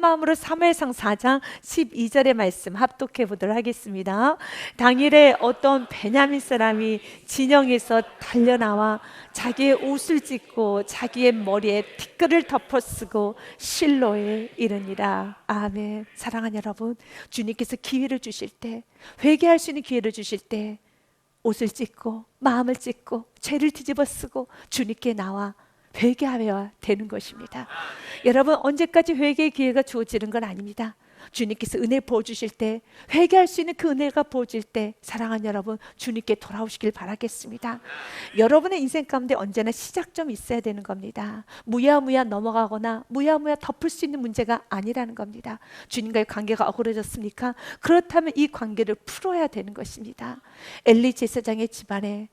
마음으로 사무엘상 4장 12절의 말씀 합독해 보도록 하겠습니다. 당일에 어떤 베냐민 사람이 진영에서 달려나와 자기의 옷을 찢고 자기의 머리에 티끌을 덮어쓰고 실로에 이르니라. 아멘. 사랑하는 여러분, 주님께서 기회를 주실 때, 회개할 수 있는 기회를 주실 때 옷을 찢고 마음을 찢고 죄를 뒤집어쓰고 주님께 나와 회개하여야 되는 것입니다. 여러분, 언제까지 회개의 기회가 주어지는 건 아닙니다. 주님께서 은혜 부어주실 때, 회개할 수 있는 그 은혜가 부어질 때, 사랑하는 여러분, 주님께 돌아오시길 바라겠습니다. 여러분의 인생 가운데 언제나 시작점이 있어야 되는 겁니다. 무야무야 넘어가거나 무야무야 덮을 수 있는 문제가 아니라는 겁니다. 주님과의 관계가 어그러졌습니까? 그렇다면 이 관계를 풀어야 되는 것입니다. 엘리 제사장의 집안에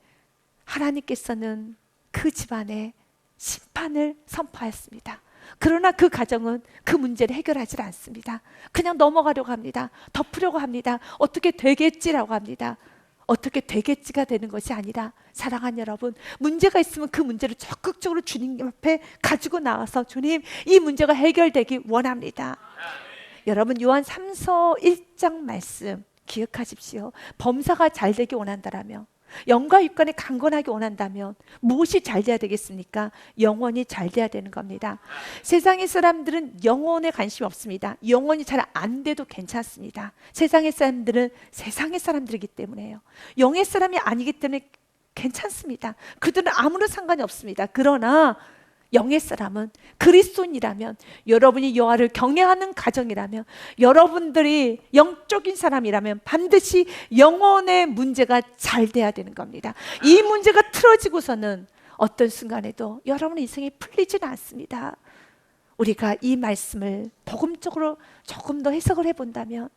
하나님께서는 그 집안에 심판을 선포하였습니다. 그러나 그 가정은 그 문제를 해결하지 않습니다. 그냥 넘어가려고 합니다. 덮으려고 합니다. 어떻게 되겠지라고 합니다. 어떻게 되겠지가 되는 것이 아니라, 사랑하는 여러분, 문제가 있으면 그 문제를 적극적으로 주님 앞에 가지고 나와서, 주님, 이 문제가 해결되기 원합니다. 여러분, 요한 3서 1장 말씀 기억하십시오. 범사가 잘 되기 원한다라면, 영과 육간에 강건하게 원한다면 무엇이 잘 돼야 되겠습니까? 영혼이 잘 돼야 되는 겁니다. 세상의 사람들은 영혼에 관심이 없습니다. 영혼이 잘 안 돼도 괜찮습니다. 세상의 사람들은 세상의 사람들이기 때문에요. 영의 사람이 아니기 때문에 괜찮습니다. 그들은 아무런 상관이 없습니다. 그러나 영의 사람은, 그리스도인이라면, 여러분이 여호와를 경외하는 가정이라면, 여러분들이 영적인 사람이라면 반드시 영혼의 문제가 잘 돼야 되는 겁니다. 이 문제가 틀어지고서는 어떤 순간에도 여러분의 인생이 풀리지는 않습니다. 우리가 이 말씀을 복음적으로 조금 더 해석을 해본다면,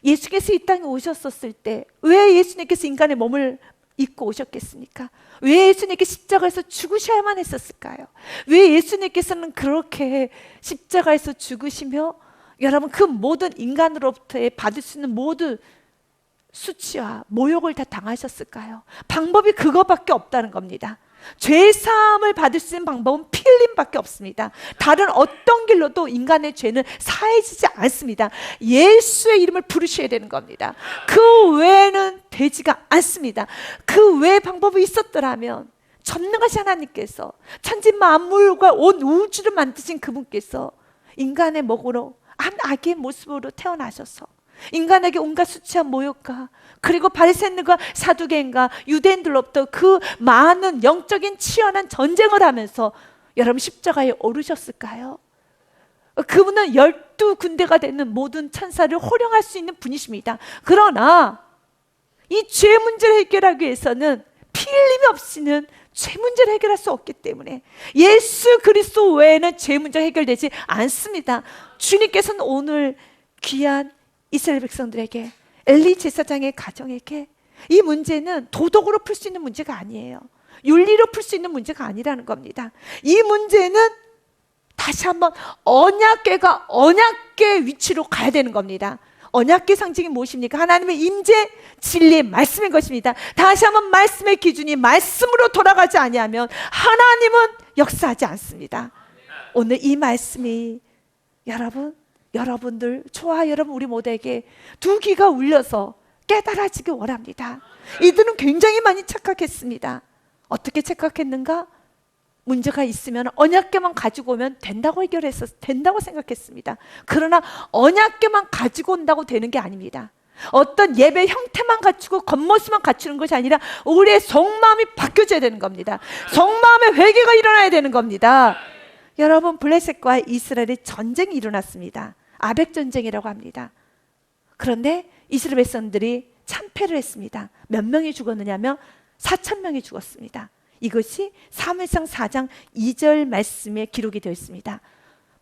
예수께서 이 땅에 오셨었을 때 왜 예수님께서 인간의 몸을 입고 오셨겠습니까? 왜 예수님께 십자가에서 죽으셔야만 했었을까요? 왜 예수님께서는 그렇게 십자가에서 죽으시며, 여러분, 그 모든 인간으로부터 받을 수 있는 모든 수치와 모욕을 다 당하셨을까요? 방법이 그거밖에 없다는 겁니다. 죄사함을 받을 수 있는 방법은 피 흘림밖에 없습니다. 다른 어떤 길로도 인간의 죄는 사해지지 않습니다. 예수의 이름을 부르셔야 되는 겁니다. 그 외에는 되지가 않습니다. 그 외의 방법이 있었더라면, 전능하신 하나님께서, 천지 만물과 온 우주를 만드신 그분께서 인간의 목으로 한 아기의 모습으로 태어나셔서 인간에게 온갖 수치와 모욕과, 그리고 바리새인과 사두개인과 유대인들로부터 그 많은 영적인 치열한 전쟁을 하면서 여러분 십자가에 오르셨을까요? 그분은 12군데가 되는 모든 천사를 호령할 수 있는 분이십니다. 그러나 이 죄 문제를 해결하기 위해서는 피 흘림이 없이는 죄 문제를 해결할 수 없기 때문에 예수 그리스도 외에는 죄 문제가 해결되지 않습니다. 주님께서는 오늘 귀한 이스라엘 백성들에게, 엘리 제사장의 가정에게, 이 문제는 도덕으로 풀 수 있는 문제가 아니에요. 윤리로 풀 수 있는 문제가 아니라는 겁니다. 이 문제는 다시 한번 언약궤가 언약궤 위치로 가야 되는 겁니다. 언약궤 상징이 무엇입니까? 하나님의 임재, 진리의 말씀인 것입니다. 다시 한번 말씀의 기준이 말씀으로 돌아가지 아니하면 하나님은 역사하지 않습니다. 오늘 이 말씀이 여러분들, 저와 여러분 우리 모두에게 두 귀가 울려서 깨달아지기 원합니다. 이들은 굉장히 많이 착각했습니다. 어떻게 착각했는가? 문제가 있으면 언약궤만 가지고 오면 된다고 된다고 생각했습니다. 그러나 언약궤만 가지고 온다고 되는 게 아닙니다. 어떤 예배 형태만 갖추고 겉모습만 갖추는 것이 아니라 우리의 속마음이 바뀌어져야 되는 겁니다. 속마음의 회개가 일어나야 되는 겁니다. 여러분, 블레셋과 이스라엘의 전쟁이 일어났습니다. 아벡 전쟁이라고 합니다. 그런데 이스라엘 백성들이 참패를 했습니다. 몇 명이 죽었느냐면 4,000명이 죽었습니다. 이것이 사무엘상 4장 2절 말씀에 기록이 되어 있습니다.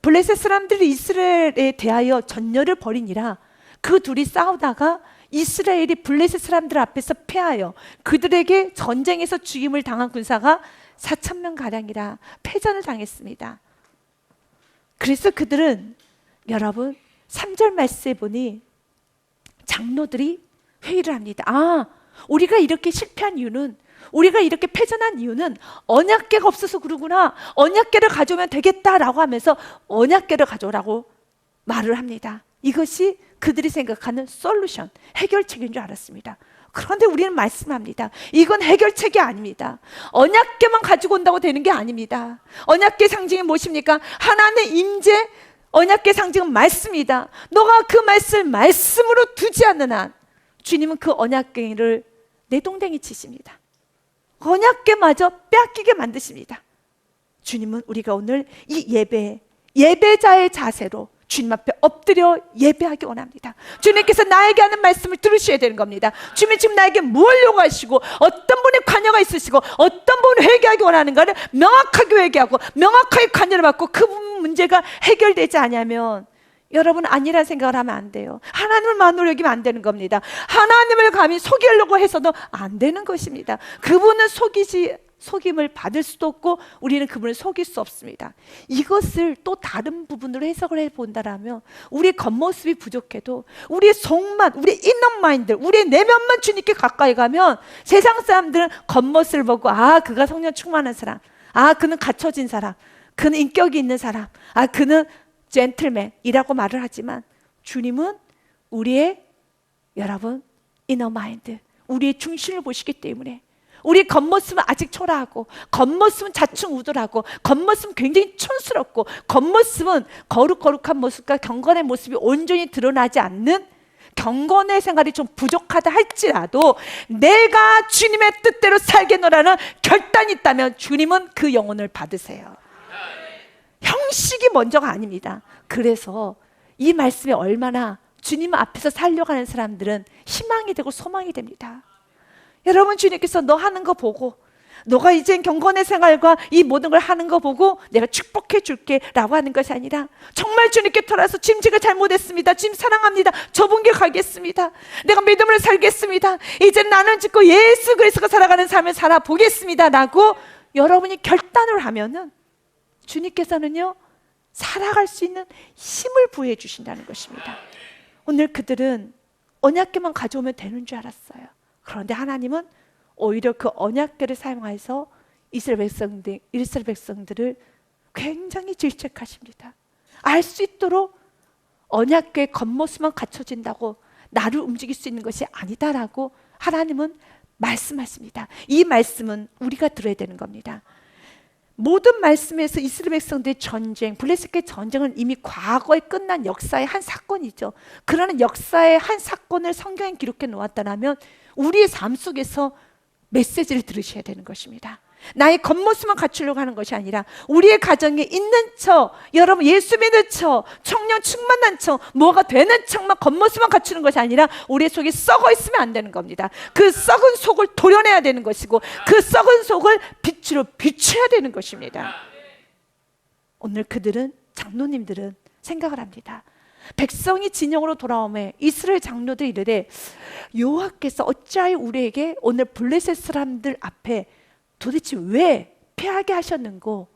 블레셋 사람들이 이스라엘에 대하여 전열을 벌이니라. 그 둘이 싸우다가 이스라엘이 블레셋 사람들 앞에서 패하여 그들에게 전쟁에서 죽임을 당한 군사가 4,000명 가량이라 패전을 당했습니다. 그래서 그들은, 여러분, 3절 말씀에 보니 장로들이 회의를 합니다. 우리가 이렇게 실패한 이유는, 우리가 이렇게 패전한 이유는 언약궤가 없어서 그러구나. 언약궤를 가져오면 되겠다라고 하면서 언약궤를 가져오라고 말을 합니다. 이것이 그들이 생각하는 솔루션, 해결책인 줄 알았습니다. 그런데 우리는 말씀합니다. 이건 해결책이 아닙니다. 언약궤만 가지고 온다고 되는 게 아닙니다. 언약궤 상징이 무엇입니까? 하나님의 임재, 언약궤 상징은 말씀이다. 너가 그 말씀을 말씀으로 두지 않는 한 주님은 그 언약궤를 내동댕이 치십니다. 언약궤마저 빼앗기게 만드십니다. 주님은 우리가 오늘 이 예배자의 자세로 주님 앞에 엎드려 예배하기 원합니다. 주님께서 나에게 하는 말씀을 들으셔야 되는 겁니다. 주님이 지금 나에게 뭘 요구하시고 어떤 분의 관여가 있으시고 어떤 분을 회개하기 원하는가를 명확하게 회개하고 명확하게 관여를 받고 그 문제가 해결되지 않으면 여러분 아니란 생각을 하면 안 돼요. 하나님을 만으로 여기면 안 되는 겁니다. 하나님을 감히 속이려고 해서도 안 되는 것입니다. 그분은 속임을 받을 수도 없고 우리는 그분을 속일 수 없습니다. 이것을 또 다른 부분으로 해석을 해본다라면 우리의 겉모습이 부족해도 우리의 속만, 우리의 인너 마인드, 우리의 내면만 주님께 가까이 가면 세상 사람들은 겉모습을 보고 아 그가 성령 충만한 사람, 아 그는 갖춰진 사람, 그는 인격이 있는 사람, 아 그는 젠틀맨이라고 말을 하지만 주님은 우리의 여러분 인너 마인드, 우리의 중심을 보시기 때문에 우리 겉모습은 아직 초라하고 겉모습은 자충우돌하고 겉모습은 굉장히 촌스럽고 겉모습은 거룩한 모습과 경건의 모습이 온전히 드러나지 않는 경건의 생활이 좀 부족하다 할지라도 내가 주님의 뜻대로 살겠노라는 결단이 있다면 주님은 그 영혼을 받으세요. 형식이 먼저가 아닙니다. 그래서 이 말씀이 얼마나 주님 앞에서 살려고 하는 사람들은 희망이 되고 소망이 됩니다. 여러분 주님께서 너 하는 거 보고 너가 이젠 경건의 생활과 이 모든 걸 하는 거 보고 내가 축복해 줄게 라고 하는 것이 아니라 정말 주님께 돌아서 주님 제가 잘못했습니다. 주님 사랑합니다. 좁은 길 가겠습니다. 내가 믿음을 살겠습니다. 이제 나는 짓고 예수 그리스도가 살아가는 삶을 살아보겠습니다 라고 여러분이 결단을 하면은 주님께서는요 살아갈 수 있는 힘을 부여해 주신다는 것입니다. 오늘 그들은 언약궤만 가져오면 되는 줄 알았어요. 그런데 하나님은 오히려 그 언약궤를 사용해서 이스라엘 백성들을 굉장히 질책하십니다. 알 수 있도록 언약궤의 겉모습만 갖춰진다고 나를 움직일 수 있는 것이 아니다라고 하나님은 말씀하십니다. 이 말씀은 우리가 들어야 되는 겁니다. 모든 말씀에서 이스라엘 백성들의 전쟁, 블레셋과의 전쟁은 이미 과거에 끝난 역사의 한 사건이죠. 그러는 역사의 한 사건을 성경에 기록해 놓았다면 우리의 삶 속에서 메시지를 들으셔야 되는 것입니다. 나의 겉모습만 갖추려고 하는 것이 아니라 우리의 가정에 있는 척, 여러분 예수 믿는 척, 청년 충만한 척, 뭐가 되는 척만 겉모습만 갖추는 것이 아니라 우리의 속이 썩어 있으면 안 되는 겁니다. 그 썩은 속을 도려내야 되는 것이고 그 썩은 속을 빛으로 비춰야 되는 것입니다. 오늘 그들은 장로님들은 생각을 합니다. 백성이 진영으로 돌아오매 이스라엘 장로들이 이르되 여호와께서 어찌하여 우리에게 오늘 블레셋 사람들 앞에 도대체 왜 패하게 하셨는고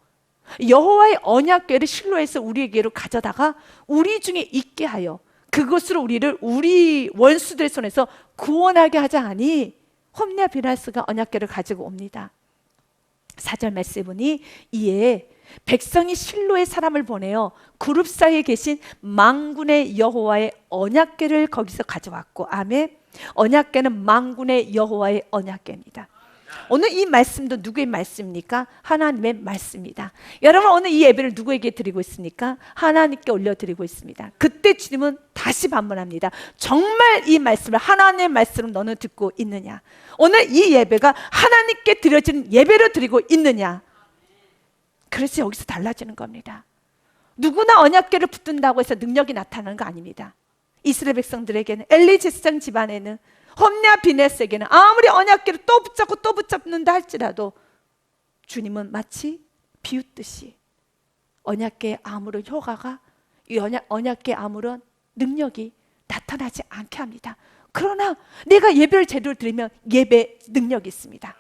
여호와의 언약궤를 실로에서 우리에게로 가져다가 우리 중에 있게 하여 그것으로 우리를 우리 원수들의 손에서 구원하게 하자 하니 홈리와 비나스가 언약궤를 가지고 옵니다. 4절 말씀해 보니 이에 백성이 실로의 사람을 보내어 그룹 사이에 계신 만군의 여호와의 언약궤를 거기서 가져왔고 아멘. 언약궤는 만군의 여호와의 언약궤입니다. 오늘 이 말씀도 누구의 말씀입니까? 하나님의 말씀입니다. 여러분 오늘 이 예배를 누구에게 드리고 있습니까? 하나님께 올려드리고 있습니다. 그때 주님은 다시 반문합니다. 정말 이 말씀을 하나님의 말씀을 너는 듣고 있느냐? 오늘 이 예배가 하나님께 드려진 예배를 드리고 있느냐? 그래서 여기서 달라지는 겁니다. 누구나 언약궤를 붙든다고 해서 능력이 나타나는 거 아닙니다. 이스라엘 백성들에게는 엘리 제사장 집안에는 홈리와 비네스에게는 아무리 언약궤를 또 붙잡고 또 붙잡는다 할지라도 주님은 마치 비웃듯이 언약궤의 아무런 효과가 이 언약궤의 아무런 능력이 나타나지 않게 합니다. 그러나 내가 예배를 제대로 드리면 예배 능력이 있습니다.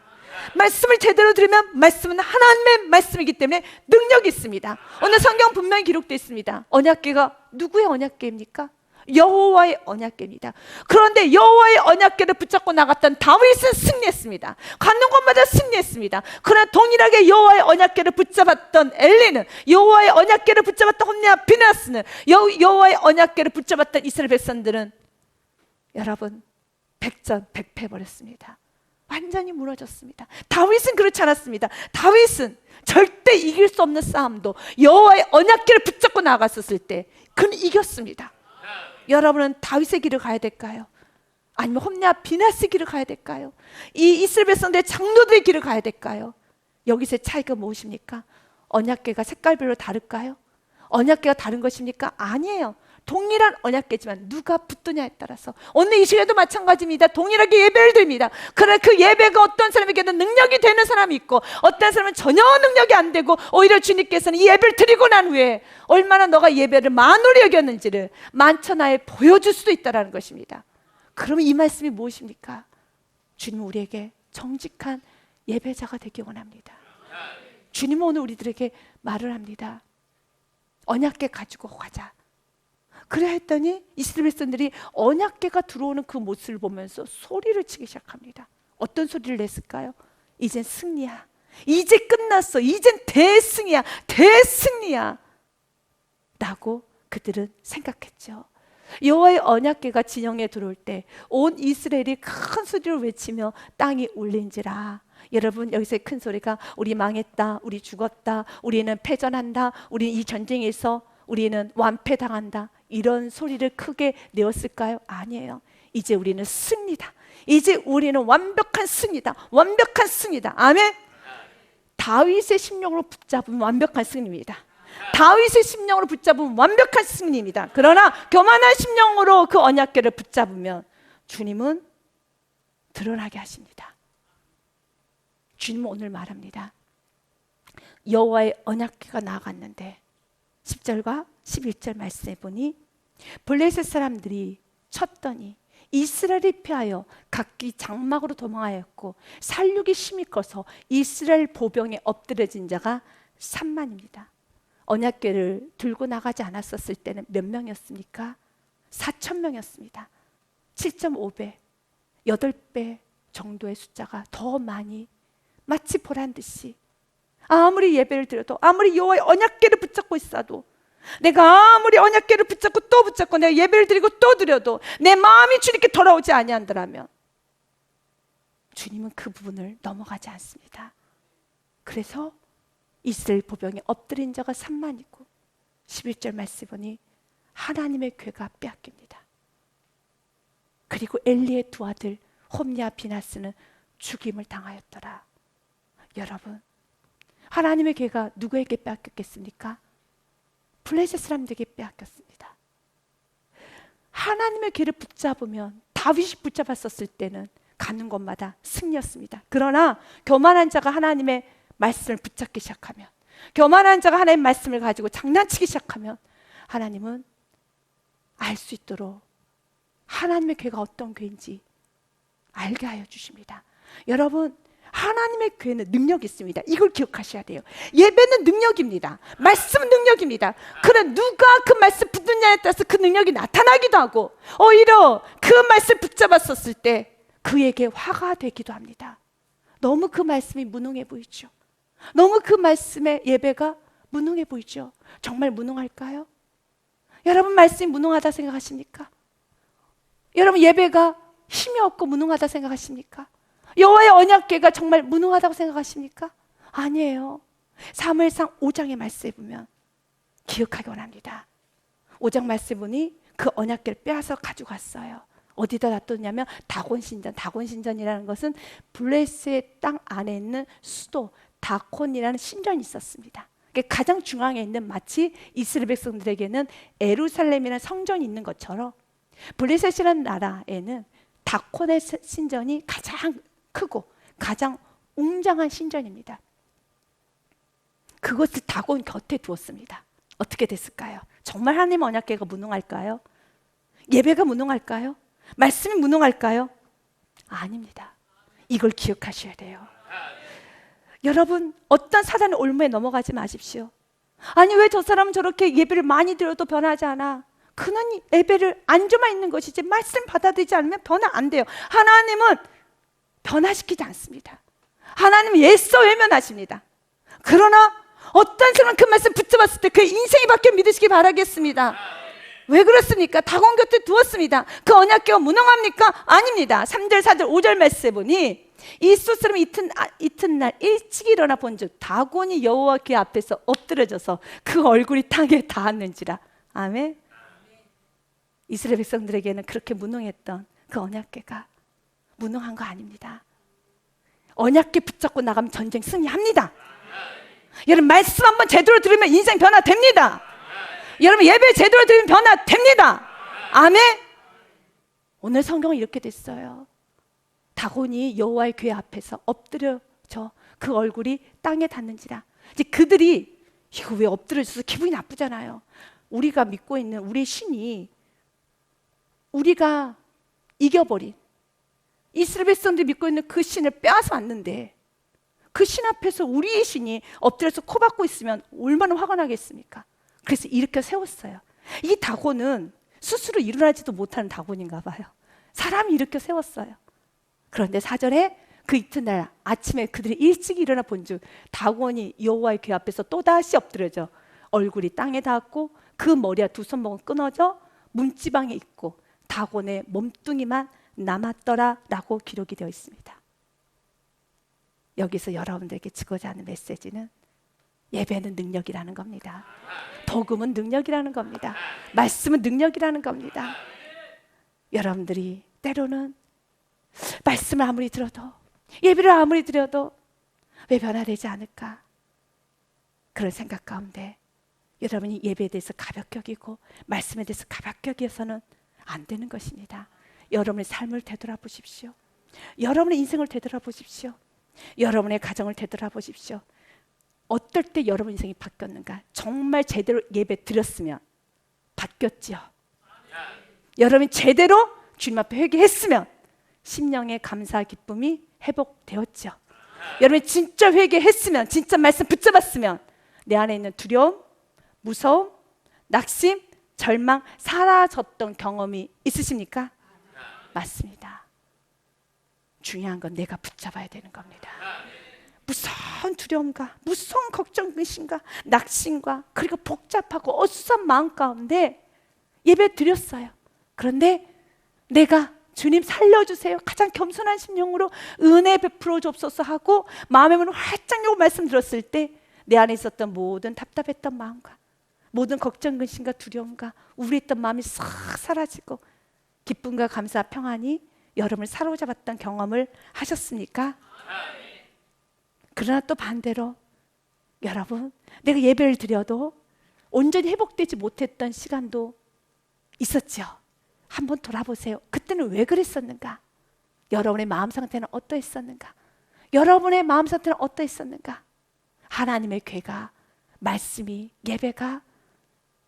말씀을 제대로 들으면 말씀은 하나님의 말씀이기 때문에 능력이 있습니다. 오늘 성경 분명히 기록되어 있습니다. 언약궤가 누구의 언약궤입니까? 여호와의 언약궤입니다. 그런데 여호와의 언약궤를 붙잡고 나갔던 다윗은 승리했습니다. 가는 곳마다 승리했습니다. 그러나 동일하게 여호와의 언약궤를 붙잡았던 엘리는, 여호와의 언약궤를 붙잡았던 홈리와 비나스는, 여호와의 언약궤를 붙잡았던 이스라엘 백성들은 여러분 백전백패버렸습니다. 완전히 무너졌습니다. 다윗은 그렇지 않았습니다. 다윗은 절대 이길 수 없는 싸움도 여호와의 언약궤를 붙잡고 나갔었을 때 그는 이겼습니다. 여러분은 다윗의 길을 가야 될까요? 아니면 홈리와 비나스의 길을 가야 될까요? 이 이스라엘 백성들의 장로들의 길을 가야 될까요? 여기서의 차이가 무엇입니까? 언약궤가 색깔별로 다를까요? 언약궤가 다른 것입니까? 아니에요. 동일한 언약궤지만 누가 붙드냐에 따라서, 오늘 이 시간에도 마찬가지입니다. 동일하게 예배를 드립니다. 그러나 그 예배가 어떤 사람에게는 능력이 되는 사람이 있고 어떤 사람은 전혀 능력이 안 되고, 오히려 주님께서는 이 예배를 드리고 난 후에 얼마나 너가 예배를 만홀히 여겼는지를 만천하에 보여줄 수도 있다는 것입니다. 그러면 이 말씀이 무엇입니까? 주님은 우리에게 정직한 예배자가 되기 원합니다. 주님은 오늘 우리들에게 말을 합니다. 언약궤 가지고 가자. 그래 했더니 이스라엘 백성들이 언약궤가 들어오는 그 모습을 보면서 소리를 치기 시작합니다. 어떤 소리를 냈을까요? 이젠 승리야. 이제 끝났어. 이젠 대승이야. 대승리야. 라고 그들은 생각했죠. 여호와의 언약궤가 진영에 들어올 때 온 이스라엘이 큰 소리를 외치며 땅이 울린지라. 여러분, 여기서의 큰 소리가 우리 망했다, 우리 죽었다, 우리는 패전한다, 우리는 이 전쟁에서 우리는 완패당한다, 이런 소리를 크게 내었을까요? 아니에요. 이제 우리는 승리다. 이제 우리는 완벽한 승리다. 완벽한 승리다. 아멘. 다윗의 심령으로 붙잡으면 완벽한 승리입니다. 다윗의 심령으로 붙잡으면 완벽한 승리입니다. 그러나 교만한 심령으로 그 언약궤를 붙잡으면 주님은 드러나게 하십니다. 주님은 오늘 말합니다. 여호와의 언약궤가 나아갔는데 10절과 11절 말씀해 보니 블레셋 사람들이 쳤더니 이스라엘이 피하여 각기 장막으로 도망하였고 살육이 심히 커서 이스라엘 보병에 엎드려진 자가 3만입니다. 언약궤를 들고 나가지 않았었을 때는 몇 명이었습니까? 4,000명이었습니다. 7.5배, 8배 정도의 숫자가 더 많이, 마치 보란 듯이 아무리 예배를 드려도, 아무리 여호와의 언약궤를 붙잡고 있어도, 내가 아무리 언약궤를 붙잡고 또 붙잡고 내가 예배를 드리고 또 드려도 내 마음이 주님께 돌아오지 아니한다면 주님은 그 부분을 넘어가지 않습니다. 그래서 이스라엘 보병에 엎드린 자가 3만이고 11절 말씀 보니 하나님의 궤가 빼앗깁니다. 그리고 엘리의 두 아들 홈리와 비나스는 죽임을 당하였더라. 여러분, 하나님의 궤가 누구에게 빼앗겼겠습니까? 블레셋 사람들에게 빼앗겼습니다. 하나님의 궤를 붙잡으면, 다윗이 붙잡았었을 때는 가는 곳마다 승리였습니다. 그러나 교만한 자가 하나님의 말씀을 붙잡기 시작하면, 교만한 자가 하나님의 말씀을 가지고 장난치기 시작하면 하나님은 알 수 있도록 하나님의 궤가 어떤 궤인지 알게 하여 주십니다. 여러분, 하나님의 궤는 능력이 있습니다. 이걸 기억하셔야 돼요. 예배는 능력입니다. 말씀은 능력입니다. 그러나 누가 그 말씀 붙느냐에 따라서 그 능력이 나타나기도 하고, 오히려 그 말씀 붙잡았었을 때 그에게 화가 되기도 합니다. 너무 그 말씀이 무능해 보이죠. 너무 그 말씀의 예배가 무능해 보이죠. 정말 무능할까요? 여러분, 말씀이 무능하다 생각하십니까? 여러분, 예배가 힘이 없고 무능하다 생각하십니까? 여호와의 언약궤가 정말 무능하다고 생각하십니까? 아니에요. 사무엘상 5장의 말씀에 보면 기억하기 원합니다. 5장 말씀에 보니 그 언약궤를 빼앗아 가지고 갔어요. 어디다 놔뒀냐면 다곤신전. 다곤신전이라는 것은 블레셋 땅 안에 있는 수도 다콘이라는 신전이 있었습니다. 가장 중앙에 있는, 마치 이스라엘 백성들에게는 에루살렘이라는 성전이 있는 것처럼 블레셋이라는 나라에는 다콘의 신전이 가장 크고 가장 웅장한 신전입니다. 그것을 다곤 곁에 두었습니다. 어떻게 됐을까요? 정말 하나님 언약궤가 무능할까요? 예배가 무능할까요? 말씀이 무능할까요? 아닙니다. 이걸 기억하셔야 돼요. 여러분, 어떤 사단의 올무에 넘어가지 마십시오. 아니, 왜 저 사람은 저렇게 예배를 많이 드려도 변하지 않아? 그는 예배를 앉아만 있는 것이지 말씀 받아들이지 않으면 변화 안 돼요. 하나님은 변화시키지 않습니다. 하나님은 예서 외면하십니다. 그러나 어떤 사람은 그 말씀 붙잡았을 때 그 인생이 바뀌어 믿으시기 바라겠습니다. 왜 그렇습니까? 다곤 곁에 두었습니다. 그 언약궤가 무능합니까? 아닙니다. 3절, 4절, 5절 말씀에 보니 이 숫사람이 이튿날 일찍 일어나 본즉 다곤이 여호와 궤 앞에서 엎드려져서 그 얼굴이 땅에 닿았는지라. 아멘. 이스라엘 백성들에게는 그렇게 무능했던 그 언약궤가 무능한 거 아닙니다. 언약궤 붙잡고 나가면 전쟁 승리합니다. 여러분 말씀 한번 제대로 들으면 인생 변화됩니다. 여러분 예배 제대로 들으면 변화됩니다. 아멘. 오늘 성경은 이렇게 됐어요. 다곤이 여호와의 궤 앞에서 엎드려져 그 얼굴이 땅에 닿는지라. 이제 그들이 이거 왜 엎드려져서 기분이 나쁘잖아요. 우리가 믿고 있는 우리의 신이 우리가 이겨버린 이스라엘 백성들이 믿고 있는 그 신을 빼앗아 왔는데 그 신 앞에서 우리의 신이 엎드려서 코박고 있으면 얼마나 화가 나겠습니까? 그래서 일으켜 세웠어요. 이 다곤은 스스로 일어나지도 못하는 다곤인가 봐요. 사람이 일으켜 세웠어요. 그런데 4절에 그 이튿날 아침에 그들이 일찍 일어나 본즉 다곤이 여호와의 궤 앞에서 또다시 엎드려져 얼굴이 땅에 닿았고 그 머리와 두 손목은 끊어져 문지방에 있고 다곤의 몸뚱이만 남았더라라고 기록이 되어 있습니다. 여기서 여러분들에게 주고자 하는 메시지는 예배는 능력이라는 겁니다. 복음은 능력이라는 겁니다. 말씀은 능력이라는 겁니다. 여러분들이 때로는 말씀을 아무리 들어도 예배를 아무리 드려도 왜 변화되지 않을까? 그런 생각 가운데 여러분이 예배에 대해서 가볍게 여기고 말씀에 대해서 가볍게 여기서는 안 되는 것입니다. 여러분의 삶을 되돌아보십시오. 여러분의 인생을 되돌아보십시오. 여러분의 가정을 되돌아보십시오. 어떨 때 여러분 인생이 바뀌었는가? 정말 제대로 예배 드렸으면 바뀌었지요. 여러분이 제대로 주님 앞에 회개했으면 심령의 감사 기쁨이 회복되었죠. 여러분이 진짜 회개했으면 진짜 말씀 붙잡았으면 내 안에 있는 두려움, 무서움, 낙심, 절망 사라졌던 경험이 있으십니까? 맞습니다. 중요한 건 내가 붙잡아야 되는 겁니다. 무서운 두려움과 무서운 걱정, 근심과 낙심과 그리고 복잡하고 어수선한 마음 가운데 예배 드렸어요. 그런데 내가 주님 살려주세요. 가장 겸손한 심령으로 은혜 베풀어 주옵소서 하고 마음의 문을 활짝 열고 말씀 들었을 때 내 안에 있었던 모든 답답했던 마음과 모든 걱정, 근심과 두려움과 우울했던 마음이 싹 사라지고 기쁨과 감사, 평안이 여러분을 사로잡았던 경험을 하셨습니까? 그러나 또 반대로 여러분 내가 예배를 드려도 온전히 회복되지 못했던 시간도 있었죠. 한번 돌아보세요. 그때는 왜 그랬었는가? 여러분의 마음 상태는 어떠했었는가? 여러분의 마음 상태는 어떠했었는가? 하나님의 궤가, 말씀이, 예배가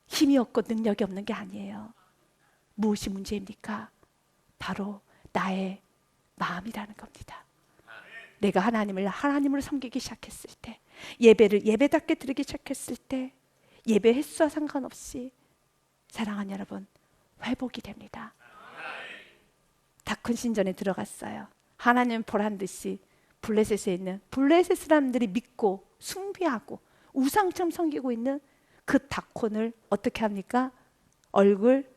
힘이 없고 능력이 없는 게 아니에요. 무엇이 문제입니까? 바로 나의 마음이라는 겁니다. 내가 하나님을 섬기기 시작했을 때, 예배를 예배답게 드리기 시작했을 때 예배 횟수와 상관없이 사랑하는 여러분 회복이 됩니다. 다큰 신전에 들어갔어요. 하나님 보란 듯이 블레셋에 있는 블레셋 사람들이 믿고 숭배하고 우상처럼 섬기고 있는 그 다콘을 어떻게 합니까? 얼굴,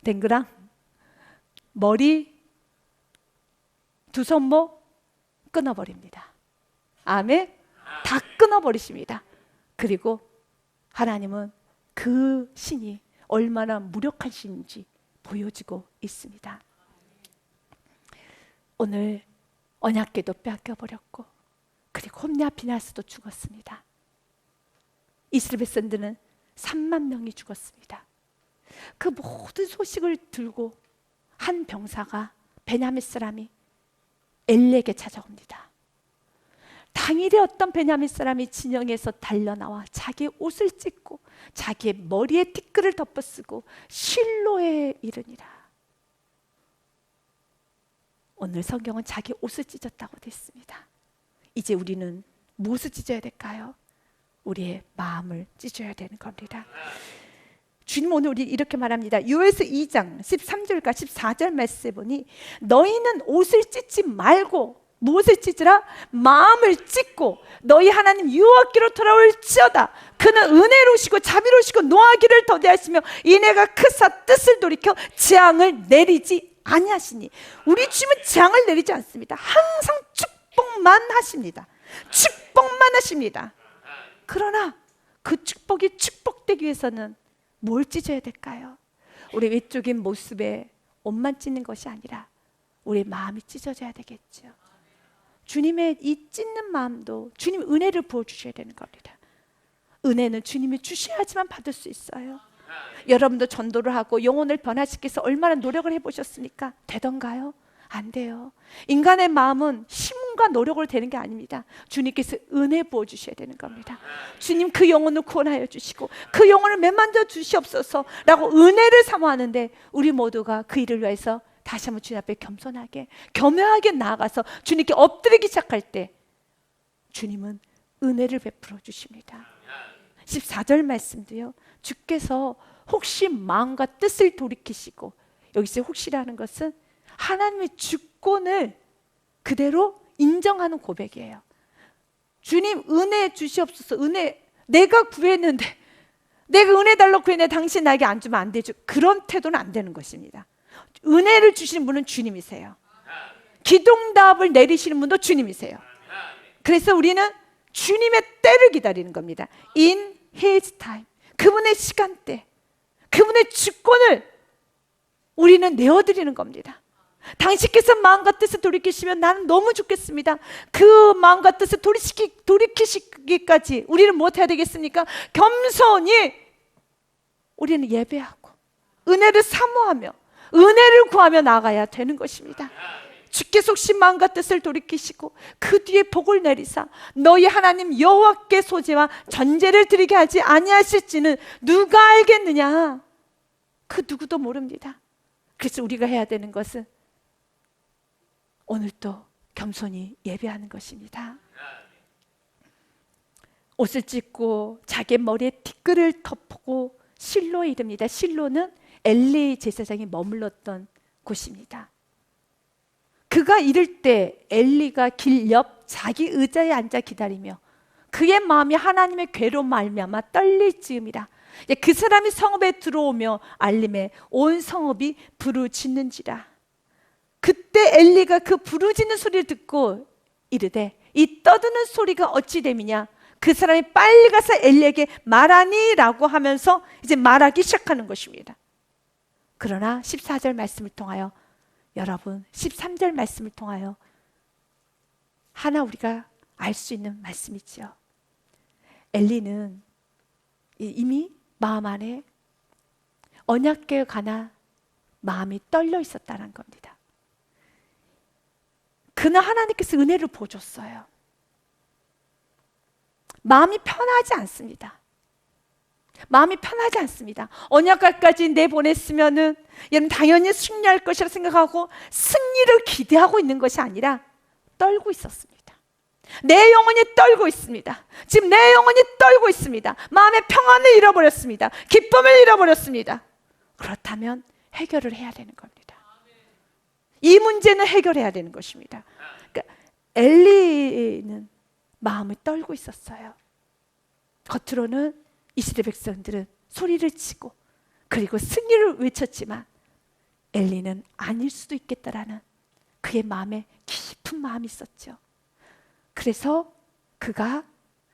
댕그랑, 머리, 두 손목 끊어버립니다. 아멘? 다 끊어버리십니다. 그리고 하나님은 그 신이 얼마나 무력한 신인지 보여주고 있습니다. 오늘 언약궤도 빼앗겨버렸고 그리고 홈냐 비나스도 죽었습니다. 이스라엘 백성들은 3만 명이 죽었습니다. 그 모든 소식을 들고 한 병사가 베냐민 사람이 엘리에게 찾아옵니다. 당일에 어떤 베냐민 사람이 진영에서 달려나와 자기의 옷을 찢고 자기의 머리에 티끌을 덮어쓰고 실로에 이르니라. 오늘 성경은 자기 옷을 찢었다고 됐습니다. 이제 우리는 무엇을 찢어야 될까요? 우리의 마음을 찢어야 되는 겁니다. 주님 오늘 우리 이렇게 말합니다. 요에서 2장 13절과 14절 말씀에 보니 너희는 옷을 찢지 말고 무엇을 찢으라? 마음을 찢고 너희 하나님 여호와께로 돌아올지어다. 그는 은혜로우시고 자비로우시고 노하기를 더디하시며 인애가 크사 뜻을 돌이켜 재앙을 내리지 아니하시니. 우리 주님은 재앙을 내리지 않습니다. 항상 축복만 하십니다. 축복만 하십니다. 그러나 그 축복이 축복되기 위해서는 뭘 찢어야 될까요? 우리 외적인 모습에 옷만 찢는 것이 아니라 우리 마음이 찢어져야 되겠죠. 주님의 이 찢는 마음도 주님 은혜를 부어주셔야 되는 겁니다. 은혜는 주님이 주셔야지만 받을 수 있어요. 여러분도 전도를 하고 영혼을 변화시키기 위해서 얼마나 노력을 해보셨습니까? 되던가요? 안 돼요. 인간의 마음은 힘과 노력으로 되는 게 아닙니다. 주님께서 은혜 부어주셔야 되는 겁니다. 주님 그 영혼을 구원하여 주시고 그 영혼을 매만져 주시옵소서 라고 은혜를 사모하는데, 우리 모두가 그 일을 위해서 다시 한번 주님 앞에 겸손하게 겸허하게 나아가서 주님께 엎드리기 시작할 때 주님은 은혜를 베풀어 주십니다. 14절 말씀도요, 주께서 혹시 마음과 뜻을 돌이키시고, 여기서 혹시라는 것은 하나님의 주권을 그대로 인정하는 고백이에요. 주님 은혜 주시옵소서. 은혜 내가 구했는데, 내가 은혜 달라고 구했는데 당신 나에게 안 주면 안 되죠. 그런 태도는 안 되는 것입니다. 은혜를 주시는 분은 주님이세요. 기도응답을 내리시는 분도 주님이세요. 그래서 우리는 주님의 때를 기다리는 겁니다. In His time. 그분의 시간대, 그분의 주권을 우리는 내어드리는 겁니다. 당신께서 마음과 뜻을 돌이키시면 나는 너무 좋겠습니다. 그 마음과 뜻을 돌이키시기까지 우리는 무엇해야 되겠습니까? 겸손히 우리는 예배하고 은혜를 사모하며 은혜를 구하며 나아가야 되는 것입니다. 주께서 혹시 마음과 뜻을 돌이키시고 그 뒤에 복을 내리사 너희 하나님 여호와께 소제와 전제를 드리게 하지 아니하실지는 누가 알겠느냐? 그 누구도 모릅니다. 그래서 우리가 해야 되는 것은 오늘도 겸손히 예배하는 것입니다. 옷을 찢고 자기 머리에 티끌을 덮고 실로에 이릅니다. 실로는 엘리 제사장이 머물렀던 곳입니다. 그가 이를 때 엘리가 길 옆 자기 의자에 앉아 기다리며 그의 마음이 하나님의 괴로 말미암아 떨릴 즈음이라. 그 사람이 성읍에 들어오며 알림에 온 성읍이 부르짖는지라. 그때 엘리가 그 부르짖는 소리를 듣고 이르되 이 떠드는 소리가 어찌 됨이냐? 그 사람이 빨리 가서 엘리에게 말하니 라고 하면서 이제 말하기 시작하는 것입니다. 그러나 14절 말씀을 통하여, 여러분 13절 말씀을 통하여 하나 우리가 알 수 있는 말씀이지요. 엘리는 이미 마음 안에 언약궤에 관한 마음이 떨려 있었다는 겁니다. 그는 하나님께서 은혜를 보여줬어요. 마음이 편하지 않습니다. 마음이 편하지 않습니다. 언약궤까지 내보냈으면은 얘는 당연히 승리할 것이라 생각하고 승리를 기대하고 있는 것이 아니라 떨고 있었습니다. 내 영혼이 떨고 있습니다. 지금 내 영혼이 떨고 있습니다. 마음의 평안을 잃어버렸습니다. 기쁨을 잃어버렸습니다. 그렇다면 해결을 해야 되는 겁니다. 이 문제는 해결해야 되는 것입니다. 그러니까 엘리는 마음을 떨고 있었어요. 겉으로는 이스라엘 백성들은 소리를 치고 그리고 승리를 외쳤지만 엘리는 아닐 수도 있겠다라는 그의 마음에 깊은 마음이 있었죠. 그래서 그가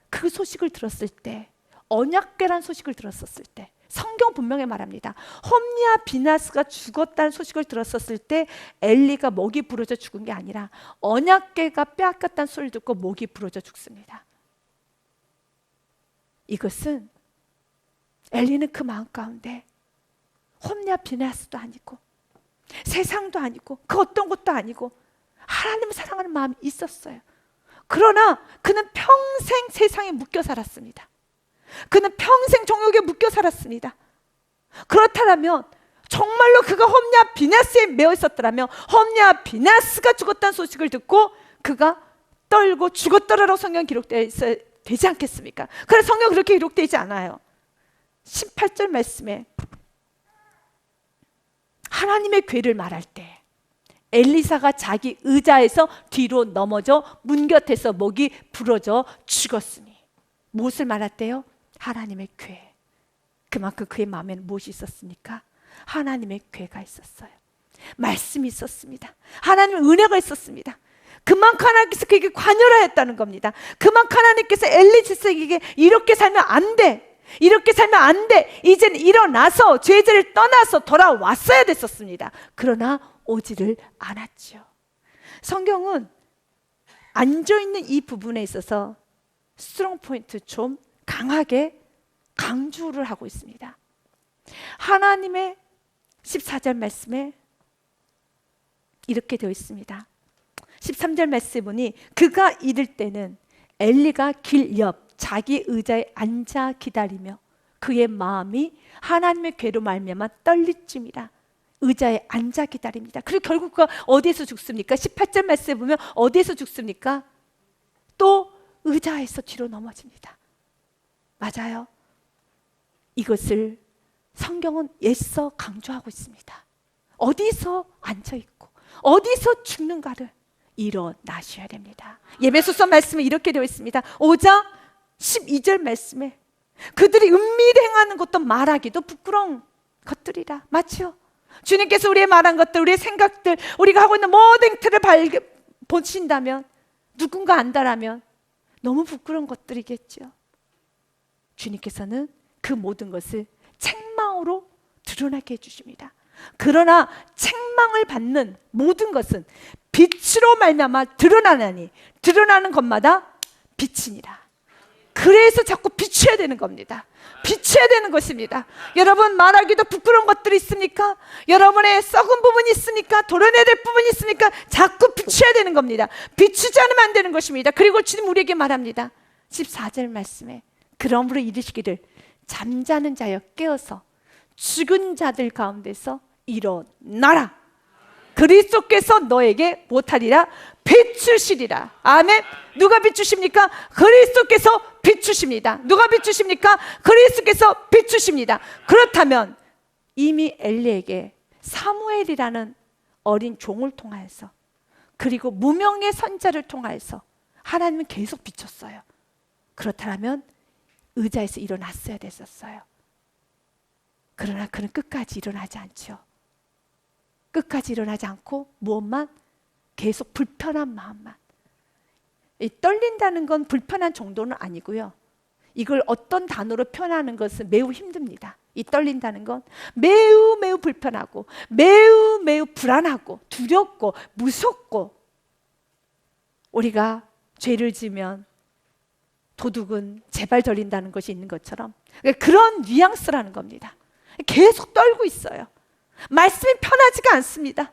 그 소식을 들었을 때, 언약궤라는 소식을 들었었을 때, 성경 분명히 말합니다. 홈리와 비나스가 죽었다는 소식을 들었었을 때 엘리가 목이 부러져 죽은 게 아니라 언약궤가 빼앗겼다는 소리를 듣고 목이 부러져 죽습니다. 이것은 엘리는 그 마음 가운데 홈리와 비나스도 아니고 세상도 아니고 그 어떤 것도 아니고 하나님을 사랑하는 마음이 있었어요. 그러나 그는 평생 세상에 묶여 살았습니다. 그는 평생 정욕에 묶여 살았습니다. 그렇다면 정말로 그가 홈리와 비나스에 매여 있었더라면 홈리와 비나스가 죽었다는 소식을 듣고 그가 떨고 죽었더라라고 성경 기록되어 있어야 되지 않겠습니까? 그래서 성경 그렇게 기록되지 않아요. 18절 말씀에 하나님의 괴를 말할 때 엘리사가 자기 의자에서 뒤로 넘어져 문 곁에서 목이 부러져 죽었으니 무엇을 말했대요? 하나님의 괴. 그만큼 그의 마음에는 무엇이 있었습니까? 하나님의 괴가 있었어요. 말씀이 있었습니다. 하나님의 은혜가 있었습니다. 그만큼 하나님께서 그에게 관여하였다는 겁니다. 그만큼 하나님께서 엘리사에게 이렇게 살면 안 돼, 이렇게 살면 안 돼, 이제는 일어나서 죄를 떠나서 돌아왔어야 됐었습니다. 그러나 오지를 않았죠. 성경은 앉아있는 이 부분에 있어서 스트롱 포인트 좀 강하게 강조를 하고 있습니다. 하나님의 14절 말씀에 이렇게 되어 있습니다. 13절 말씀에 보니 그가 이를 때는 엘리가 길 옆 자기 의자에 앉아 기다리며 그의 마음이 하나님의 괴로 말미암아 떨리쯤이라. 의자에 앉아 기다립니다. 그리고 결국 그가 어디에서 죽습니까? 18절 말씀에 보면 어디에서 죽습니까? 또 의자에서 뒤로 넘어집니다. 맞아요. 이것을 성경은 애써 강조하고 있습니다. 어디서 앉아있고 어디서 죽는가를 일어나셔야 됩니다. 에베소서 말씀에 이렇게 되어 있습니다. 5장 12절 말씀에 그들이 은밀히 행하는 것도 말하기도 부끄러운 것들이라. 맞죠? 주님께서 우리의 말한 것들, 우리의 생각들, 우리가 하고 있는 모든 틀을 보신다면, 누군가 안다라면 너무 부끄러운 것들이겠죠. 주님께서는 그 모든 것을 책망으로 드러나게 해주십니다. 그러나 책망을 받는 모든 것은 빛으로 말미암아 드러나나니 드러나는 것마다 빛이니라. 그래서 자꾸 비춰야 되는 겁니다. 비춰야 되는 것입니다. 여러분, 말하기도 부끄러운 것들이 있습니까? 여러분의 썩은 부분이 있습니까? 도려내야 될 부분이 있습니까? 자꾸 비춰야 되는 겁니다. 비추지 않으면 안 되는 것입니다. 그리고 주님 우리에게 말합니다. 14절 말씀에 그러므로 이르시기를 잠자는 자여 깨어서 죽은 자들 가운데서 일어나라. 그리스도께서 너에게 못하리라 비추시리라. 아멘. 누가 비추십니까? 그리스도께서 비추십니다. 누가 비추십니까? 그리스도께서 비추십니다. 그렇다면 이미 엘리에게 사무엘이라는 어린 종을 통하여서 그리고 무명의 선자를 통하여서 하나님은 계속 비췄어요. 그렇다면 의자에서 일어났어야 됐었어요. 그러나 그는 끝까지 일어나지 않죠. 끝까지 일어나지 않고 무엇만? 계속 불편한 마음만. 이 떨린다는 건 불편한 정도는 아니고요. 이걸 어떤 단어로 표현하는 것은 매우 힘듭니다. 이 떨린다는 건 매우 매우 불편하고 매우 매우 불안하고 두렵고 무섭고, 우리가 죄를 지면 도둑은 제발 저린다는 것이 있는 것처럼 그런 뉘앙스라는 겁니다. 계속 떨고 있어요. 말씀이 편하지가 않습니다.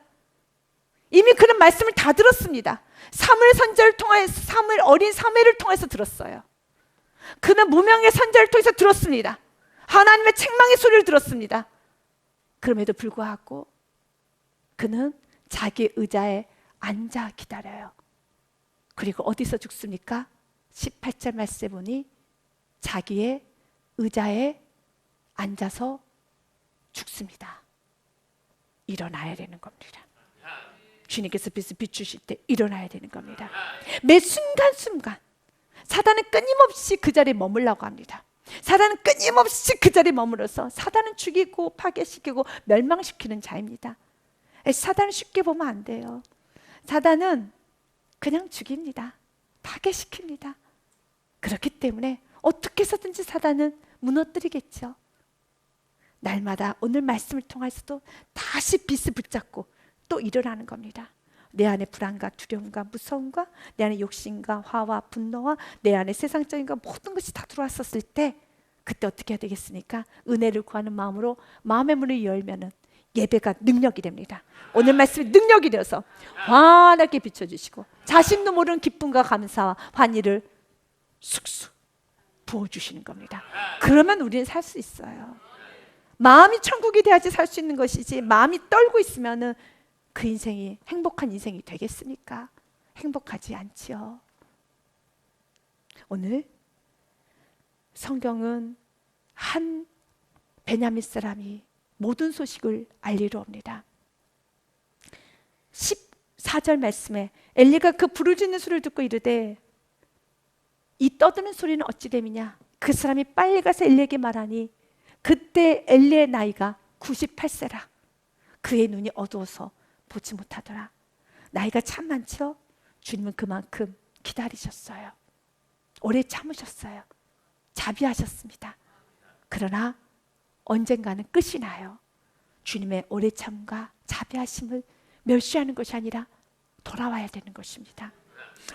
이미 그는 말씀을 다 들었습니다. 사무엘 선지자를 통해서, 어린 사무엘을 통해서 들었어요. 그는 무명의 선지자를 통해서 들었습니다. 하나님의 책망의 소리를 들었습니다. 그럼에도 불구하고 그는 자기 의자에 앉아 기다려요. 그리고 어디서 죽습니까? 18절 말씀에 보니 자기의 의자에 앉아서 죽습니다. 일어나야 되는 겁니다. 주님께서 빛을 비추실 때 일어나야 되는 겁니다. 매 순간순간 사단은 끊임없이 그 자리에 머물라고 합니다. 사단은 끊임없이 그 자리에 머물러서 사단은 죽이고 파괴시키고 멸망시키는 자입니다. 사단을 쉽게 보면 안 돼요. 사단은 그냥 죽입니다. 파괴시킵니다. 그렇기 때문에 어떻게 해서든지 사단은 무너뜨리겠죠. 날마다 오늘 말씀을 통해서도 다시 빛을 붙잡고 또 일어나는 겁니다. 내 안에 불안과 두려움과 무서움과 내 안에 욕심과 화와 분노와 내 안에 세상적인 것 모든 것이 다 들어왔었을 때 그때 어떻게 해야 되겠습니까? 은혜를 구하는 마음으로 마음의 문을 열면은 예배가 능력이 됩니다. 오늘 말씀이 능력이 되어서 환하게 비춰주시고 자신도 모르는 기쁨과 감사와 환희를 쑥쑥 부어주시는 겁니다. 그러면 우리는 살 수 있어요. 마음이 천국이 돼야지 살 수 있는 것이지 마음이 떨고 있으면은 그 인생이 행복한 인생이 되겠습니까? 행복하지 않지요. 오늘 성경은 한 베냐민 사람이 모든 소식을 알리러 옵니다. 14절 말씀에 엘리가 그 부르짖는 소리를 듣고 이르되 이 떠드는 소리는 어찌 됨이냐. 그 사람이 빨리 가서 엘리에게 말하니 그때 엘리의 나이가 98세라. 그의 눈이 어두워서 보지 못하더라. 나이가 참 많죠. 주님은 그만큼 기다리셨어요. 오래 참으셨어요. 자비하셨습니다. 그러나 언젠가는 끝이 나요. 주님의 오래 참과 자비하심을 멸시하는 것이 아니라 돌아와야 되는 것입니다.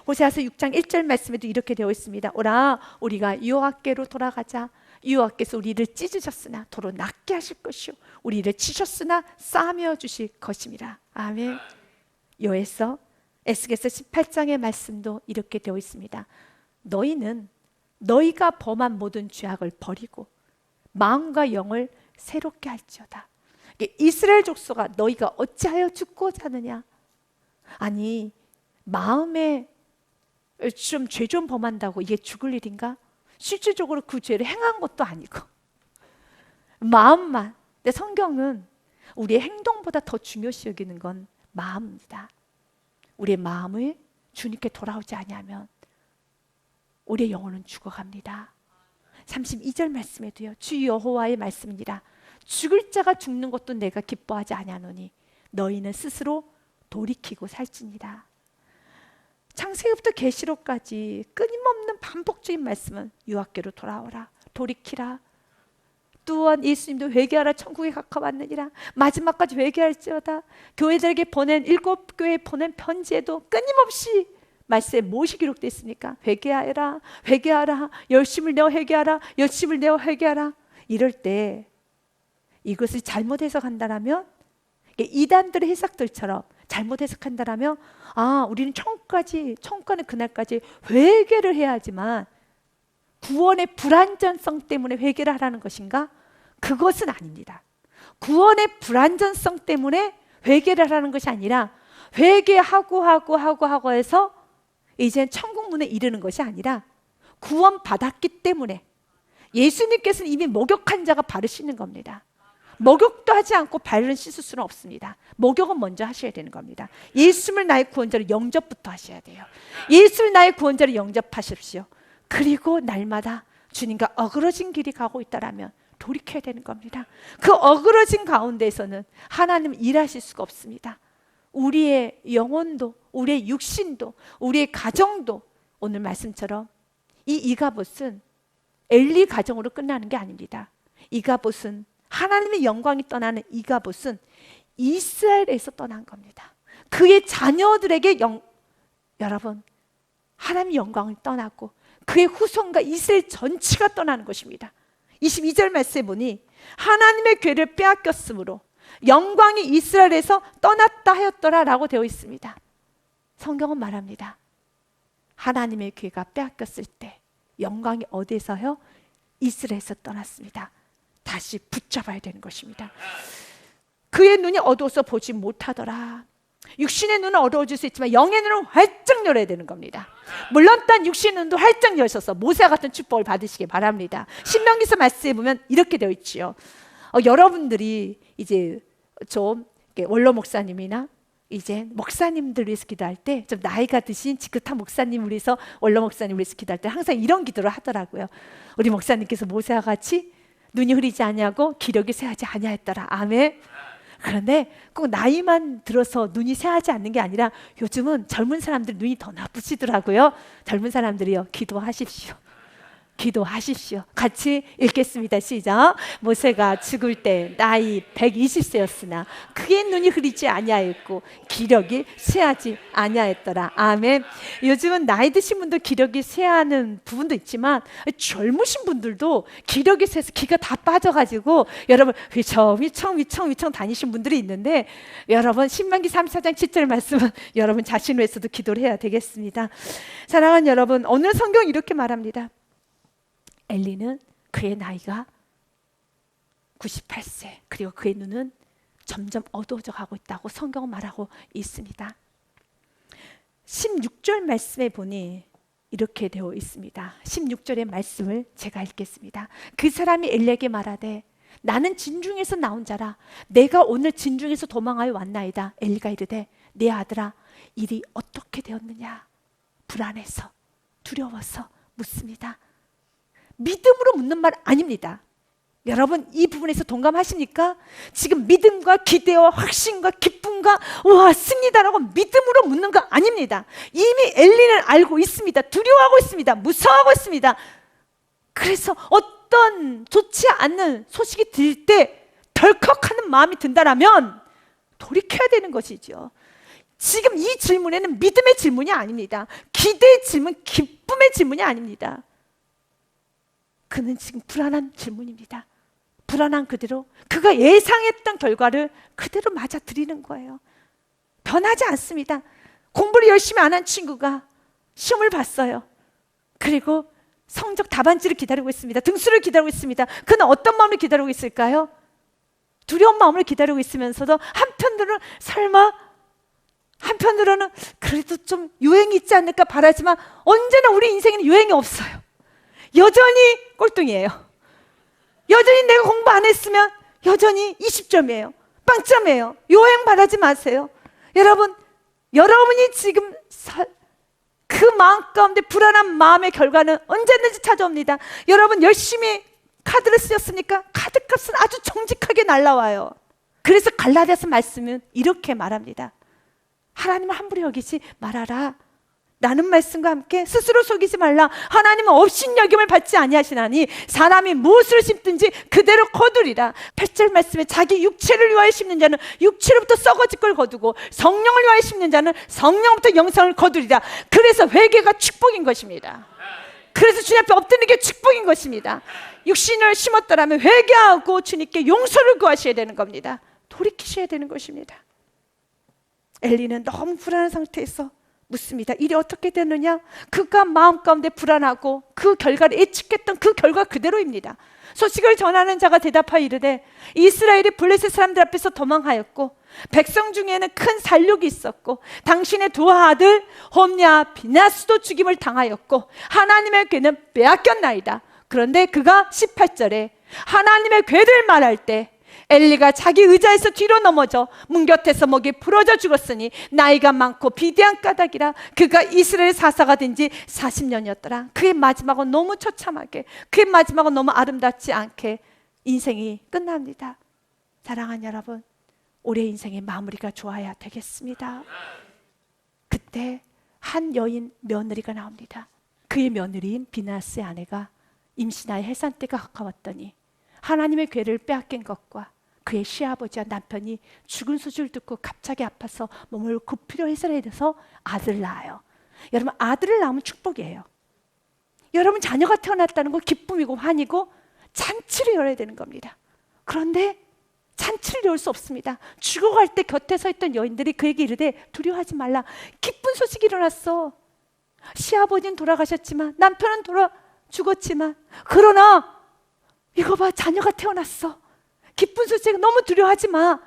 호세아서 6장 1절 말씀에도 이렇게 되어 있습니다. 오라 우리가 여호와께로 돌아가자. 여호와께서 우리를 찢으셨으나 도로 낫게 하실 것이요 우리를 치셨으나 싸매어 주실 것임이라. 아멘. 여호와서 에스겔서 18장의 말씀도 이렇게 되어 있습니다. 너희는 너희가 범한 모든 죄악을 버리고 마음과 영을 새롭게 할지어다. 이스라엘 족속아 너희가 어찌하여 죽고자 하느냐. 아니 마음에 좀 죄 좀 범한다고 이게 죽을 일인가? 실질적으로 그 죄를 행한 것도 아니고 마음만. 근데 성경은 우리의 행동보다 더 중요시 여기는 건 마음입니다. 우리의 마음을 주님께 돌아오지 아니하면 우리의 영혼은 죽어갑니다. 32절 말씀에도요. 주 여호와의 말씀이니라. 죽을 자가 죽는 것도 내가 기뻐하지 아니하노니 너희는 스스로 돌이키고 살지니라. 창세기부터 계시록까지 끊임없는 반복적인 말씀은 여호와께로 돌아오라. 돌이키라. 또한 예수님도 회개하라. 천국에 가까웠느니라. 마지막까지 회개할지어다. 교회들에게 보낸 7교회에 보낸 편지에도 끊임없이 말씀에 무엇이 기록되어 있습니까? 회개하라. 회개하라. 열심을 내어 회개하라. 열심을 내어 회개하라. 이럴 때 이것을 잘못 해석한다라면 이단들의 해석들처럼 잘못 해석한다라면 우리는 천국가는 그날까지 회개를 해야 하지만 구원의 불완전성 때문에 회개를 하라는 것인가? 그것은 아닙니다. 구원의 불완전성 때문에 회개를 하라는 것이 아니라 회개하고 해서 이제 천국 문에 이르는 것이 아니라 구원 받았기 때문에 예수님께서는 이미 목욕한 자가 발을 씻는 겁니다. 목욕도 하지 않고 발을 씻을 수는 없습니다. 목욕은 먼저 하셔야 되는 겁니다. 예수를 나의 구원자로 영접부터 하셔야 돼요. 예수를 나의 구원자로 영접하십시오. 그리고 날마다 주님과 어그러진 길이 가고 있다라면 돌이켜야 되는 겁니다. 그 어그러진 가운데에서는 하나님 일하실 수가 없습니다. 우리의 영혼도, 우리의 육신도, 우리의 가정도 오늘 말씀처럼 이 이가봇은 엘리 가정으로 끝나는 게 아닙니다. 이가봇은 하나님의 영광이 떠나는 이가봇은 이스라엘에서 떠난 겁니다. 그의 자녀들에게 여러분 하나님의 영광이 떠났고 그의 후손과 이스라엘 전체가 떠나는 것입니다. 22절 말씀에 보니 하나님의 궤를 빼앗겼으므로 영광이 이스라엘에서 떠났다 하였더라 라고 되어 있습니다. 성경은 말합니다. 하나님의 궤가 빼앗겼을 때 영광이 어디에서요? 이스라엘에서 떠났습니다. 다시 붙잡아야 되는 것입니다. 그의 눈이 어두워서 보지 못하더라. 육신의 눈은 어두워질 수 있지만 영의 눈은 활짝 열어야 되는 겁니다. 물론 딴 육신의 눈도 활짝 여셔서 모세와 같은 축복을 받으시기 바랍니다. 신명기서 말씀에 보면 이렇게 되어 있지요. 여러분들이 이제 좀 원로 목사님이나 이제 목사님들 위해서 기도할 때 좀 나이가 드신 지긋한 목사님을 위해서 원로 목사님을 위해서 기도할 때 항상 이런 기도를 하더라고요. 우리 목사님께서 모세와 같이 눈이 흐리지 아니하고 기력이 쇠하지 아니하였더라. 아멘. 그런데 꼭 나이만 들어서 눈이 쇠하지 않는 게 아니라 요즘은 젊은 사람들 눈이 더 나쁘시더라고요. 젊은 사람들이요, 기도하십시오. 기도하십시오. 같이 읽겠습니다. 시작. 모세가 죽을 때 나이 120세였으나 그의 눈이 흐리지 아니하였고 기력이 쇠하지 아니하였더라. 아멘. 요즘은 나이 드신 분도 기력이 쇠하는 부분도 있지만 젊으신 분들도 기력이 쇠서 기가 다 빠져가지고 여러분 위청 다니신 분들이 있는데 여러분 신명기 34장 7절 말씀은 여러분 자신을 위해서도 기도를 해야 되겠습니다. 사랑하는 여러분, 오늘 성경 이렇게 말합니다. 엘리는 그의 나이가 98세 그리고 그의 눈은 점점 어두워져 가고 있다고 성경은 말하고 있습니다. 16절 말씀에 보니 이렇게 되어 있습니다. 16절의 말씀을 제가 읽겠습니다. 그 사람이 엘리에게 말하되 나는 진중에서 나온 자라 내가 오늘 진중에서 도망하여 왔나이다. 엘리가 이르되 내 아들아 일이 어떻게 되었느냐? 불안해서 두려워서 묻습니다. 믿음으로 묻는 말 아닙니다. 여러분 이 부분에서 동감하십니까? 지금 믿음과 기대와 확신과 기쁨과 와 승리다라고 믿음으로 묻는 거 아닙니다. 이미 엘리는 알고 있습니다. 두려워하고 있습니다. 무서워하고 있습니다. 그래서 어떤 좋지 않는 소식이 들 때 덜컥하는 마음이 든다라면 돌이켜야 되는 것이죠. 지금 이 질문에는 믿음의 질문이 아닙니다. 기대의 질문, 기쁨의 질문이 아닙니다. 그는 지금 불안한 질문입니다. 불안한 그대로 그가 예상했던 결과를 그대로 맞아들이는 거예요. 변하지 않습니다. 공부를 열심히 안 한 친구가 시험을 봤어요. 그리고 성적 답안지를 기다리고 있습니다. 등수를 기다리고 있습니다. 그는 어떤 마음을 기다리고 있을까요? 두려운 마음을 기다리고 있으면서도 한편으로는 설마, 한편으로는 그래도 좀 유행이 있지 않을까 바라지만 언제나 우리 인생에는 유행이 없어요. 여전히 꼴등이에요. 여전히 내가 공부 안 했으면 여전히 20점이에요. 빵점이에요. 유행 바라지 마세요. 여러분, 여러분이 지금 그 마음 가운데 불안한 마음의 결과는 언제든지 찾아옵니다. 여러분 열심히 카드를 쓰셨습니까? 카드값은 아주 정직하게 날라와요. 그래서 갈라디아서 말씀은 이렇게 말합니다. 하나님을 함부로 여기지 말아라. 나는 말씀과 함께 스스로 속이지 말라. 하나님은 업신여김을 받지 아니하시나니 사람이 무엇을 심든지 그대로 거두리라. 8절 말씀에 자기 육체를 위하여 심는 자는 육체로부터 썩어질 걸 거두고 성령을 위하여 심는 자는 성령부터 영생을 거두리라. 그래서 회개가 축복인 것입니다. 그래서 주님 앞에 엎드리는 게 축복인 것입니다. 육신을 심었더라면 회개하고 주님께 용서를 구하셔야 되는 겁니다. 돌이키셔야 되는 것입니다. 엘리는 너무 불안한 상태에서 묻습니다. 일이 어떻게 됐느냐? 그가 마음 가운데 불안하고 그 결과를 예측했던 그 결과 그대로입니다. 소식을 전하는 자가 대답하여 이르되 이스라엘이 블레셋 사람들 앞에서 도망하였고 백성 중에는 큰 살육이 있었고 당신의 두 아들 홈냐 비나스도 죽임을 당하였고 하나님의 괴는 빼앗겼나이다. 그런데 그가 18절에 하나님의 괴를 말할 때 엘리가 자기 의자에서 뒤로 넘어져 문 곁에서 목이 부러져 죽었으니 나이가 많고 비대한 까닭이라. 그가 이스라엘 사사가 된 지 40년이었더라. 그의 마지막은 너무 처참하게, 그의 마지막은 너무 아름답지 않게 인생이 끝납니다. 사랑하는 여러분, 올해 인생의 마무리가 좋아야 되겠습니다. 그때 한 여인 며느리가 나옵니다. 그의 며느리인 비나스의 아내가 임신하여 해산 때가 가까웠더니 하나님의 괴를 빼앗긴 것과 그의 시아버지와 남편이 죽은 소식을 듣고 갑자기 아파서 몸을 굽히려 해서 아들을 낳아요. 여러분, 아들을 낳으면 축복이에요. 여러분, 자녀가 태어났다는 건 기쁨이고 환이고 잔치를 열어야 되는 겁니다. 그런데 잔치를 열 수 없습니다. 죽어갈 때 곁에 서 있던 여인들이 그에게 이르되 두려워하지 말라. 기쁜 소식이 일어났어. 시아버지는 돌아가셨지만 남편은 죽었지만 그러나 이거 봐, 자녀가 태어났어. 기쁜 소식 너무 두려워하지 마.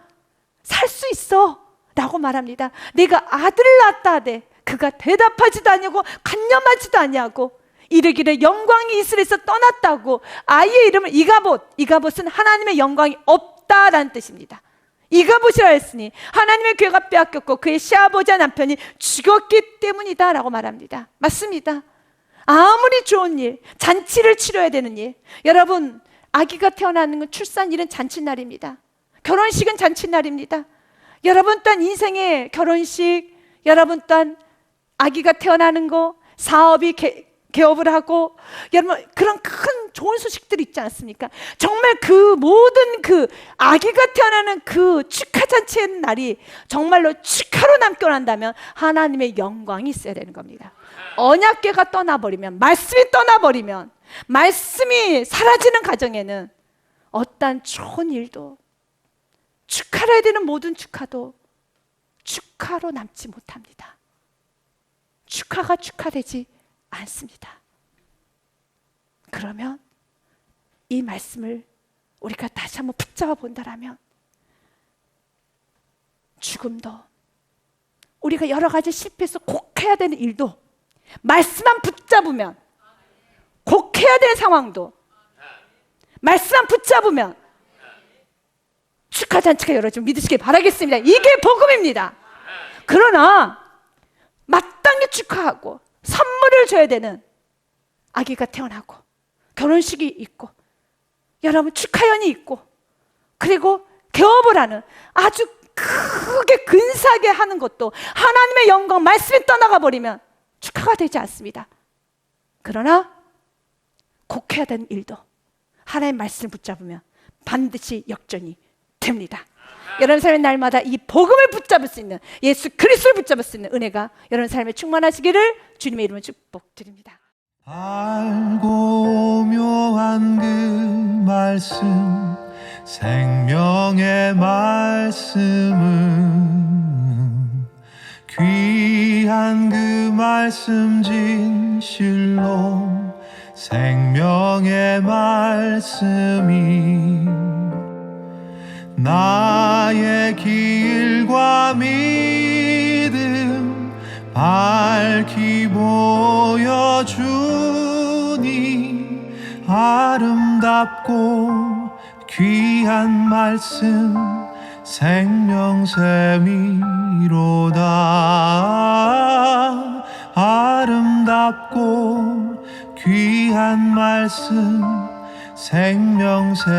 살 수 있어 라고 말합니다. 내가 아들을 낳았다 하되 그가 대답하지도 아니하고 간념하지도 아니하고 이르기를 영광이 이스라엘에서 떠났다고 아이의 이름을 이가봇은 하나님의 영광이 없다라는 뜻입니다. 이가봇이라 했으니 하나님의 괴가 빼앗겼고 그의 시아버지와 남편이 죽었기 때문이다 라고 말합니다. 맞습니다. 아무리 좋은 일, 잔치를 치러야 되는 일, 여러분 아기가 태어나는 건 출산일은 잔칫날입니다. 결혼식은 잔칫날입니다. 여러분 또한 인생의 결혼식, 여러분 또한 아기가 태어나는 거, 사업이 개업을 하고, 여러분 그런 큰 좋은 소식들이 있지 않습니까? 정말 그 모든 그 아기가 태어나는 그 축하 잔치의 날이 정말로 축하로 남겨 난다면 하나님의 영광이 있어야 되는 겁니다. 언약궤가 떠나버리면, 말씀이 떠나버리면, 말씀이 사라지는 가정에는 어떤 좋은 일도, 축하를 해야 되는 모든 축하도 축하로 남지 못합니다. 축하가 축하되지 않습니다. 그러면 이 말씀을 우리가 다시 한번 붙잡아 본다라면 죽음도, 우리가 여러 가지 실패해서 꼭 해야 되는 일도 말씀만 붙잡으면, 꼭 해야 되는 상황도 말씀만 붙잡으면 축하잔치가 열어지면 믿으시길 바라겠습니다. 이게 복음입니다. 그러나 마땅히 축하하고 선물을 줘야 되는 아기가 태어나고 결혼식이 있고 여러분 축하연이 있고 그리고 개업을 하는 아주 크게 근사하게 하는 것도 하나님의 영광 말씀이 떠나가 버리면 축하가 되지 않습니다. 그러나 꼭 해야 되는 일도 하나님의 말씀을 붙잡으면 반드시 역전이 됩니다. 여러분 삶의 날마다 이 복음을 붙잡을 수 있는 예수 그리스도를 붙잡을 수 있는 은혜가 여러분 삶에 충만하시기를 주님의 이름으로 축복드립니다. 알고 묘한 그 말씀 생명의 말씀은 귀한 그 말씀 진실로 생명의 말씀이 나의 길과 믿음 밝히 보여주니 아름답고 귀한 말씀 생명샘이로다. 아름답고 귀한 말씀 생명샘이로다.